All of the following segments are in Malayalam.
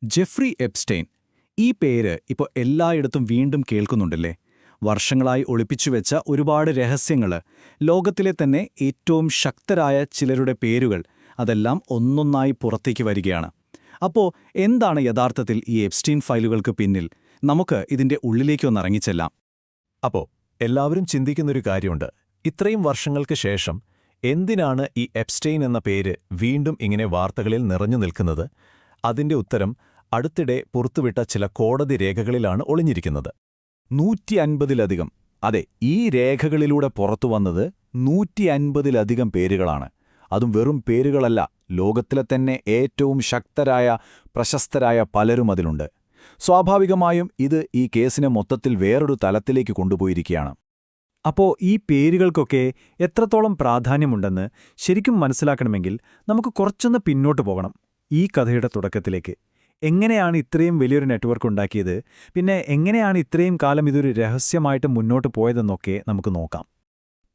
ജെഫ്രി എപ്സ്റ്റെയിൻ. ഈ പേര് ഇപ്പോൾ എല്ലായിടത്തും വീണ്ടും കേൾക്കുന്നുണ്ടല്ലേ? വർഷങ്ങളായി ഒളിപ്പിച്ചുവെച്ച ഒരുപാട് രഹസ്യങ്ങൾ, ലോകത്തിലെ തന്നെ ഏറ്റവും ശക്തരായ ചിലരുടെ പേരുകൾ, അതെല്ലാം ഒന്നൊന്നായി പുറത്തേക്ക് വരികയാണ്. അപ്പോൾ എന്താണ് യഥാർത്ഥത്തിൽ ഈ എപ്സ്റ്റീൻ ഫയലുകൾക്ക് പിന്നിൽ? നമുക്ക് ഇതിന്റെ ഉള്ളിലേക്കൊന്നിറങ്ങിച്ചെല്ലാം. അപ്പോൾ എല്ലാവരും ചിന്തിക്കുന്നൊരു കാര്യമുണ്ട്. ഇത്രയും വർഷങ്ങൾക്ക് ശേഷം എന്തിനാണ് ഈ എപ്സ്റ്റെയിൻ എന്ന പേര് വീണ്ടും ഇങ്ങനെ വാർത്തകളിൽ നിറഞ്ഞു നിൽക്കുന്നത്? അതിന്റെ ഉത്തരം അടുത്തിടെ പുറത്തുവിട്ട ചില കോടതി രേഖകളിലാണ് ഒളിഞ്ഞിരിക്കുന്നത്. 150-ലധികം, അതെ, ഈ രേഖകളിലൂടെ പുറത്തുവന്നത് 150-ലധികം പേരുകളാണ്. അതും വെറും പേരുകളല്ല, ലോകത്തിലെ തന്നെ ഏറ്റവും ശക്തരായ, പ്രശസ്തരായ പലരും അതിലുണ്ട്. സ്വാഭാവികമായും ഇത് ഈ കേസിനെ മൊത്തത്തിൽ വേറൊരു തലത്തിലേക്ക് കൊണ്ടുപോയിരിക്കുകയാണ്. അപ്പോൾ ഈ പേരുകൾക്കൊക്കെ എത്രത്തോളം പ്രാധാന്യമുണ്ടെന്ന് ശരിക്കും മനസ്സിലാക്കണമെങ്കിൽ നമുക്ക് കുറച്ചൊന്ന് പിന്നോട്ട് പോകണം, ഈ കഥയുടെ തുടക്കത്തിലേക്ക്. എങ്ങനെയാണ് ഇത്രയും വലിയൊരു നെറ്റ്വർക്ക് ഉണ്ടാക്കിയത്, പിന്നെ എങ്ങനെയാണ് ഇത്രയും കാലം ഇതൊരു രഹസ്യമായിട്ട് മുന്നോട്ട് പോയതെന്നൊക്കെ നമുക്ക് നോക്കാം.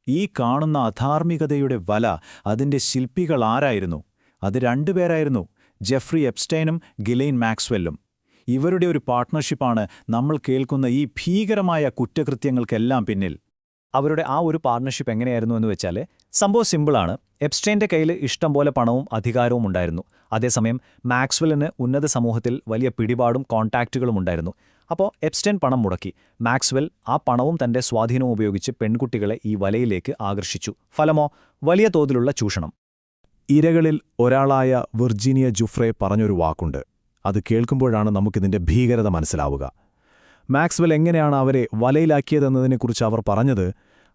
ഈ കാണുന്ന അധാർമികതയുടെ വല, അതിന്റെ ശില്പികൾ ആരായിരുന്നു? അത് രണ്ടുപേരായിരുന്നു, ജെഫ്രി എപ്സ്റ്റൈനും ഗിലെയ്ൻ മാക്സ്വെല്ലും. ഇവരുടെ ഒരു പാർട്ട്ണർഷിപ്പാണ് നമ്മൾ കേൾക്കുന്ന ഈ ഭീകരമായ കുറ്റകൃത്യങ്ങൾക്കെല്ലാം പിന്നിൽ. അവരുടെ ആ ഒരു പാർട്ണർഷിപ്പ് എങ്ങനെയായിരുന്നു എന്ന് വെച്ചാൽ, സംഭവം സിമ്പിളാണ്. എപ്സ്റ്റൈൻ്റെ കയ്യിൽ ഇഷ്ടം പോലെ പണവും അധികാരവും ഉണ്ടായിരുന്നു. അതേസമയം മാക്സ്വെല്ലിന് ഉന്നത സമൂഹത്തിൽ വലിയ പിടിപാടും കോൺടാക്റ്റുകളും ഉണ്ടായിരുന്നു. അപ്പോൾ എപ്സ്റ്റൈൻ പണം മുടക്കി. മാക്സ്വെൽ ആ പണവും തന്റെ സ്വാധീനവും ഉപയോഗിച്ച് പെൺകുട്ടികളെ ഈ വലയിലേക്ക് ആകർഷിച്ചു. ഫലമോ വലിയ തോതിലുള്ള ചൂഷണം. ഇരകളിൽ ഒരാളായ വിർജീനിയ ജുഫ്രെ പറഞ്ഞൊരു വാക്കുണ്ട്. അത് കേൾക്കുമ്പോഴാണ് നമുക്കിതിന്റെ ഭീകരത മനസ്സിലാവുക. മാക്സ്വെൽ എങ്ങനെയാണ് അവരെ വലയിലാക്കിയതെന്നതിനെക്കുറിച്ച് അവർ പറഞ്ഞത്,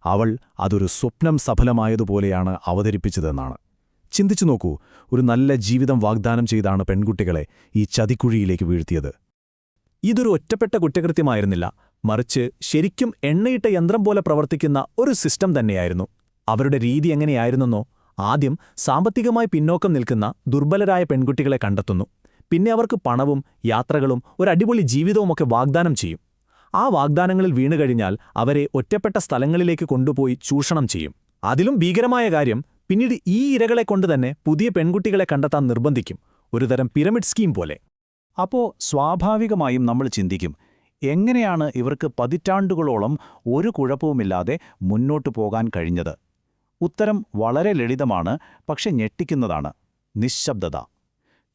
അവൾ അതൊരു സ്വപ്നം സഫലമായതുപോലെയാണ് അവതരിപ്പിച്ചതെന്നാണ്. ചിന്തിച്ചു നോക്കൂ, ഒരു നല്ല ജീവിതം വാഗ്ദാനം ചെയ്താണ് പെൺകുട്ടികളെ ഈ ചതിക്കുഴിയിലേക്ക് വീഴ്ത്തിയത്. ഇതൊരു ഒറ്റപ്പെട്ട കുറ്റകൃത്യമായിരുന്നില്ല, മറിച്ച് ശരിക്കും എണ്ണയിട്ട യന്ത്രം പോലെ പ്രവർത്തിക്കുന്ന ഒരു സിസ്റ്റം തന്നെയായിരുന്നു. അവരുടെ രീതി എങ്ങനെയായിരുന്നെന്നോ, ആദ്യം സാമ്പത്തികമായി പിന്നോക്കം നിൽക്കുന്ന ദുർബലരായ പെൺകുട്ടികളെ കണ്ടെത്തുന്നു. പിന്നെ അവർക്ക് പണവും യാത്രകളും ഒരു അടിപൊളി ജീവിതവുമൊക്കെ വാഗ്ദാനം ചെയ്യും. ആ വാഗ്ദാനങ്ങളിൽ വീണുകഴിഞ്ഞാൽ അവരെ ഒറ്റപ്പെട്ട സ്ഥലങ്ങളിലേക്ക് കൊണ്ടുപോയി ചൂഷണം ചെയ്യും. അതിലും ഭീകരമായ കാര്യം, പിന്നീട് ഈ ഇരകളെ കൊണ്ടുതന്നെ പുതിയ പെൺകുട്ടികളെ കണ്ടെത്താൻ നിർബന്ധിക്കും, ഒരുതരം പിരമിഡ് സ്കീം പോലെ. അപ്പോൾ സ്വാഭാവികമായും നമ്മൾ ചിന്തിക്കും, എങ്ങനെയാണ് ഇവർക്ക് പതിറ്റാണ്ടുകളോളം ഒരു കുഴപ്പവുമില്ലാതെ മുന്നോട്ടു പോകാൻ കഴിഞ്ഞത്? ഉത്തരം വളരെ ലളിതമാണ്, പക്ഷെ ഞെട്ടിക്കുന്നതാണ്. നിശ്ശബ്ദത.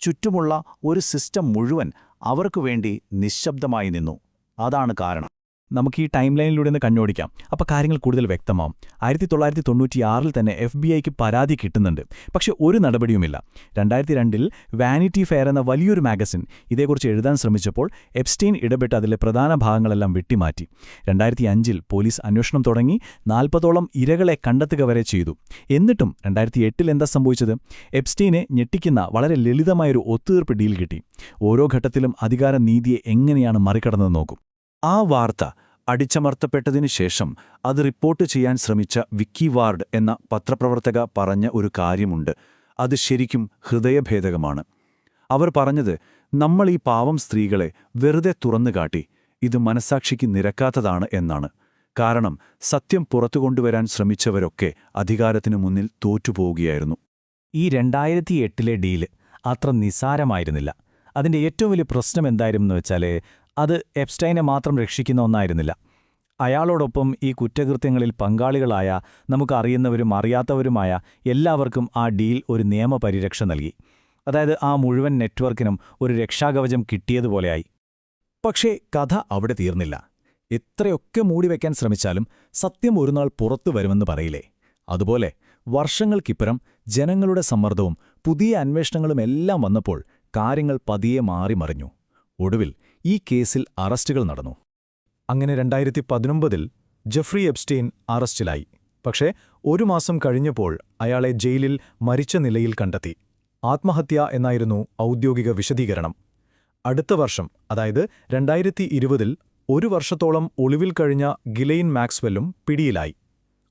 ചുറ്റുമുള്ള ഒരു സിസ്റ്റം മുഴുവൻ അവർക്കു വേണ്ടി നിശ്ശബ്ദമായി നിന്നു. അതാണ് കാരണം. നമുക്ക് ഈ ടൈം ലൈനിലൂടെ ഒന്ന് കണ്ണോടിക്കാം, അപ്പോൾ കാര്യങ്ങൾ കൂടുതൽ വ്യക്തമാവും. 1996 തന്നെ FBI-ക്ക് പരാതി കിട്ടുന്നുണ്ട്, പക്ഷെ ഒരു നടപടിയുമില്ല. 2002 വാനിറ്റി ഫെയർ എന്ന വലിയൊരു മാഗസിൻ ഇതേക്കുറിച്ച് എഴുതാൻ ശ്രമിച്ചപ്പോൾ എപ്സ്റ്റീൻ ഇടപെട്ട് അതിലെ പ്രധാന ഭാഗങ്ങളെല്ലാം വെട്ടിമാറ്റി. 2005 പോലീസ് അന്വേഷണം തുടങ്ങി, 40ഓളം ഇരകളെ കണ്ടെത്തുക വരെ ചെയ്തു. എന്നിട്ടും 2008 എന്താ സംഭവിച്ചത്? എപ്സ്റ്റീനെ ഞെട്ടിക്കുന്ന വളരെ ലളിതമായൊരു ഒത്തുതീർപ്പ് ഡീൽ കിട്ടി. ഓരോ ഘട്ടത്തിലും അധികാര നീതിയെ എങ്ങനെയാണ് മറികടന്നത് നോക്കും. ആ വാർത്ത അടിച്ചമർത്തപ്പെട്ടതിനു ശേഷം അത് റിപ്പോർട്ട് ചെയ്യാൻ ശ്രമിച്ച വിക്കി വാർഡ് എന്ന പത്രപ്രവർത്തക പറഞ്ഞ ഒരു കാര്യമുണ്ട്. അത് ശരിക്കും ഹൃദയഭേദകമാണ്. അവർ പറഞ്ഞത്, നമ്മൾ ഈ പാവം സ്ത്രീകളെ വെറുതെ തുറന്നുകാട്ടി, ഇത് മനസാക്ഷിക്ക് നിരക്കാത്തതാണ് എന്നാണ്. കാരണം സത്യം പുറത്തുകൊണ്ടുവരാൻ ശ്രമിച്ചവരൊക്കെ അധികാരത്തിനു മുന്നിൽ തോറ്റുപോവുകയായിരുന്നു. ഈ 2008 ഡീല് അത്ര നിസാരമായിരുന്നില്ല. അതിൻ്റെ ഏറ്റവും വലിയ പ്രശ്നം എന്തായിരുന്നെന്ന് വെച്ചാൽ, അത് എപ്സ്റ്റൈനെ മാത്രം രക്ഷിക്കുന്ന ഒന്നായിരുന്നില്ല. അയാളോടൊപ്പം ഈ കുറ്റകൃത്യങ്ങളിൽ പങ്കാളികളായ, നമുക്കറിയുന്നവരും അറിയാത്തവരുമായ എല്ലാവർക്കും ആ ഡീൽ ഒരു നിയമപരിരക്ഷ നൽകി. അതായത് ആ മുഴുവൻ നെറ്റ്വർക്കിനും ഒരു രക്ഷാകവചം കിട്ടിയതുപോലെയായി. പക്ഷേ കഥ അവിടെ തീർന്നില്ല. എത്രയൊക്കെ മൂടിവെക്കാൻ ശ്രമിച്ചാലും സത്യം ഒരുനാൾ പുറത്തു വരുമെന്ന് പറയില്ലേ? അതുപോലെ വർഷങ്ങൾക്കിപ്പുറം ജനങ്ങളുടെ സമ്മർദ്ദവും പുതിയ അന്വേഷണങ്ങളുമെല്ലാം വന്നപ്പോൾ കാര്യങ്ങൾ പതിയെ മാറിമറിഞ്ഞു. ഒടുവിൽ ഈ കേസിൽ അറസ്റ്റുകൾ നടന്നു. അങ്ങനെ 2019 ജെഫ്രി എപ്സ്റ്റീൻ അറസ്റ്റിലായി. പക്ഷേ ഒരു മാസം കഴിഞ്ഞപ്പോൾ അയാളെ ജയിലിൽ മരിച്ച നിലയിൽ കണ്ടെത്തി. ആത്മഹത്യ എന്നായിരുന്നു ഔദ്യോഗിക വിശദീകരണം. അടുത്ത വർഷം, അതായത് 2020 ഒരു വർഷത്തോളം ഒളിവിൽ കഴിഞ്ഞ ഗിലെയ്ൻ മാക്സ്വെല്ലും പിടിയിലായി.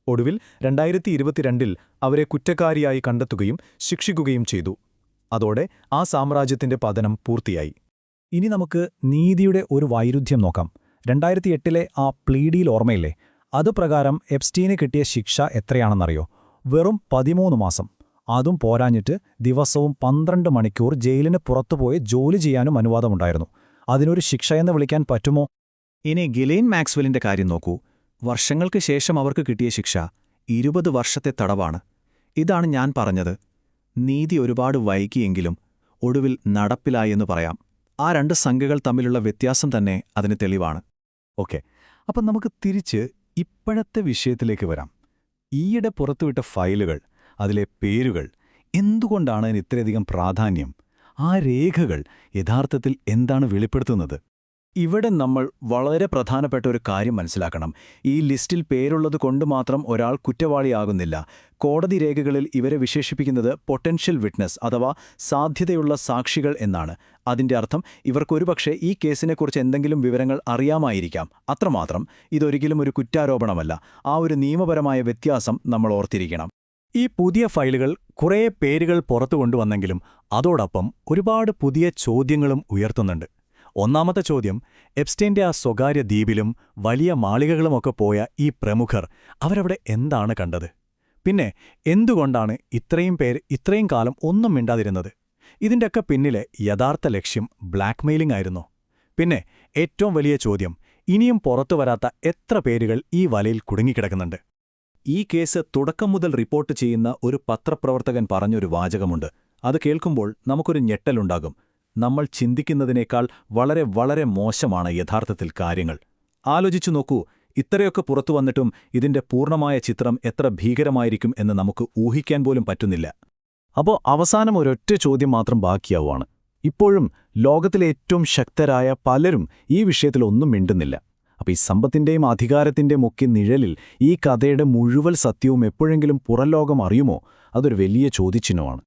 ഒടുവിൽ 2022 അവരെ കുറ്റക്കാരിയായി കണ്ടെത്തുകയും ശിക്ഷിക്കുകയും ചെയ്തു. അതോടെ ആ സാമ്രാജ്യത്തിന്റെ പതനം പൂർത്തിയായി. ഇനി നമുക്ക് നീതിയുടെ ഒരു വൈരുദ്ധ്യം നോക്കാം. 2008 ആ പ്ലീഡിയിൽ ഓർമ്മയില്ലേ? അതുപ്രകാരം എപ്സ്റ്റീന് കിട്ടിയ ശിക്ഷ എത്രയാണെന്നറിയോ? വെറും 13 മാസം. അതും പോരാഞ്ഞിട്ട് ദിവസവും 12 മണിക്കൂർ ജയിലിന് പുറത്തുപോയി ജോലി ചെയ്യാനും അനുവാദമുണ്ടായിരുന്നു. അതിനൊരു ശിക്ഷയെന്ന് വിളിക്കാൻ പറ്റുമോ? ഇനി ഗിലെയ്ൻ മാക്സ്വെല്ലിന്റെ കാര്യം നോക്കൂ. വർഷങ്ങൾക്ക് ശേഷം അവർക്ക് കിട്ടിയ ശിക്ഷ 20 വർഷത്തെ തടവാണ്. ഇതാണ് ഞാൻ പറഞ്ഞത്. നീതി ഒരുപാട് വൈകിയെങ്കിലും ഒടുവിൽ നടപ്പിലായെന്ന് പറയാം. ആ 2 സംഖ്യകൾ തമ്മിലുള്ള വ്യത്യാസം തന്നെ അതിന് തെളിവാണ്. ഓക്കെ, അപ്പം നമുക്ക് തിരിച്ച് ഇപ്പോഴത്തെ വിഷയത്തിലേക്ക് വരാം. ഈയിടെ പുറത്തുവിട്ട ഫയലുകൾ, അതിലെ പേരുകൾ, എന്തുകൊണ്ടാണ് അതിന് ഇത്രയധികം പ്രാധാന്യം? ആ രേഖകൾ യഥാർത്ഥത്തിൽ എന്താണ് വെളിപ്പെടുത്തുന്നത്? ഇവിടെ നമ്മൾ വളരെ പ്രധാനപ്പെട്ട ഒരു കാര്യം മനസ്സിലാക്കണം. ഈ ലിസ്റ്റിൽ പേരുള്ളത് കൊണ്ട് മാത്രം ഒരാൾ കുറ്റവാളിയാകുന്നില്ല. കോടതി രേഖകളിൽ ഇവരെ വിശേഷിപ്പിക്കുന്നത് പൊട്ടൻഷ്യൽ വിറ്റ്നസ് അഥവാ സാധ്യതയുള്ള സാക്ഷികൾ എന്നാണ്. അതിന്റെ അർത്ഥം ഇവർക്കൊരുപക്ഷെ ഈ കേസിനെക്കുറിച്ച് എന്തെങ്കിലും വിവരങ്ങൾ അറിയാമായിരിക്കാം. അത്രമാത്രം. ഇതൊരിക്കലും ഒരു കുറ്റാരോപണമല്ല. ആ ഒരു നിയമപരമായ വ്യത്യാസം നമ്മൾ ഓർത്തിരിക്കണം. ഈ പുതിയ ഫയലുകൾ കുറേ പേരുകൾ പുറത്തു കൊണ്ടുവന്നെങ്കിലും അതോടൊപ്പം ഒരുപാട് പുതിയ ചോദ്യങ്ങളും ഉയർത്തുന്നുണ്ട്. ഒന്നാമത്തെ ചോദ്യം, എപ്സ്റ്റൈൻ്റെ ആ സ്വകാര്യ ദ്വീപിലും വലിയ മാളികകളുമൊക്കെ പോയ ഈ പ്രമുഖർ അവരവിടെ എന്താണ് കണ്ടത്? പിന്നെ എന്തുകൊണ്ടാണ് ഇത്രയും പേർ ഇത്രയും കാലം ഒന്നും മിണ്ടാതിരുന്നത്? ഇതിൻ്റെയൊക്കെ പിന്നിലെ യഥാർത്ഥ ലക്ഷ്യം ബ്ലാക്ക്മെയിലിംഗ് ആയിരുന്നോ? പിന്നെ ഏറ്റവും വലിയ ചോദ്യം, ഇനിയും പുറത്തുവരാത്ത എത്ര പേരുകൾ ഈ വലയിൽ കുടുങ്ങിക്കിടക്കുന്നുണ്ട്? ഈ കേസ് തുടക്കം മുതൽ റിപ്പോർട്ട് ചെയ്യുന്ന ഒരു പത്രപ്രവർത്തകൻ പറഞ്ഞൊരു വാചകമുണ്ട്. അത് കേൾക്കുമ്പോൾ നമുക്കൊരു ഞെട്ടലുണ്ടാകും. നമ്മൾ ചിന്തിക്കുന്നതിനേക്കാൾ വളരെ വളരെ മോശമാണ് യഥാർത്ഥത്തിൽ കാര്യങ്ങൾ. ആലോചിച്ചു നോക്കൂ, ഇത്രയൊക്കെ പുറത്തു വന്നിട്ടും ഇതിന്റെ പൂർണ്ണമായ ചിത്രം എത്ര ഭീകരമായിരിക്കും എന്ന് നമുക്ക് ഊഹിക്കാൻ പോലും പറ്റുന്നില്ല. അപ്പോൾ അവസാനം ഒരൊറ്റ ചോദ്യം മാത്രം ബാക്കിയാവുകയാണ്. ഇപ്പോഴും ലോകത്തിലെ ഏറ്റവും ശക്തരായ പലരും ഈ വിഷയത്തിൽ ഒന്നും മിണ്ടുന്നില്ല. അപ്പോൾ ഈ സമ്പത്തിന്റെയും അധികാരത്തിന്റെയും ഒക്കെ നിഴലിൽ ഈ കഥയുടെ മുഴുവൻ സത്യവും എപ്പോഴെങ്കിലും പുറംലോകം അറിയുമോ? അതൊരു വലിയ ചോദ്യചിഹ്നമാണ്.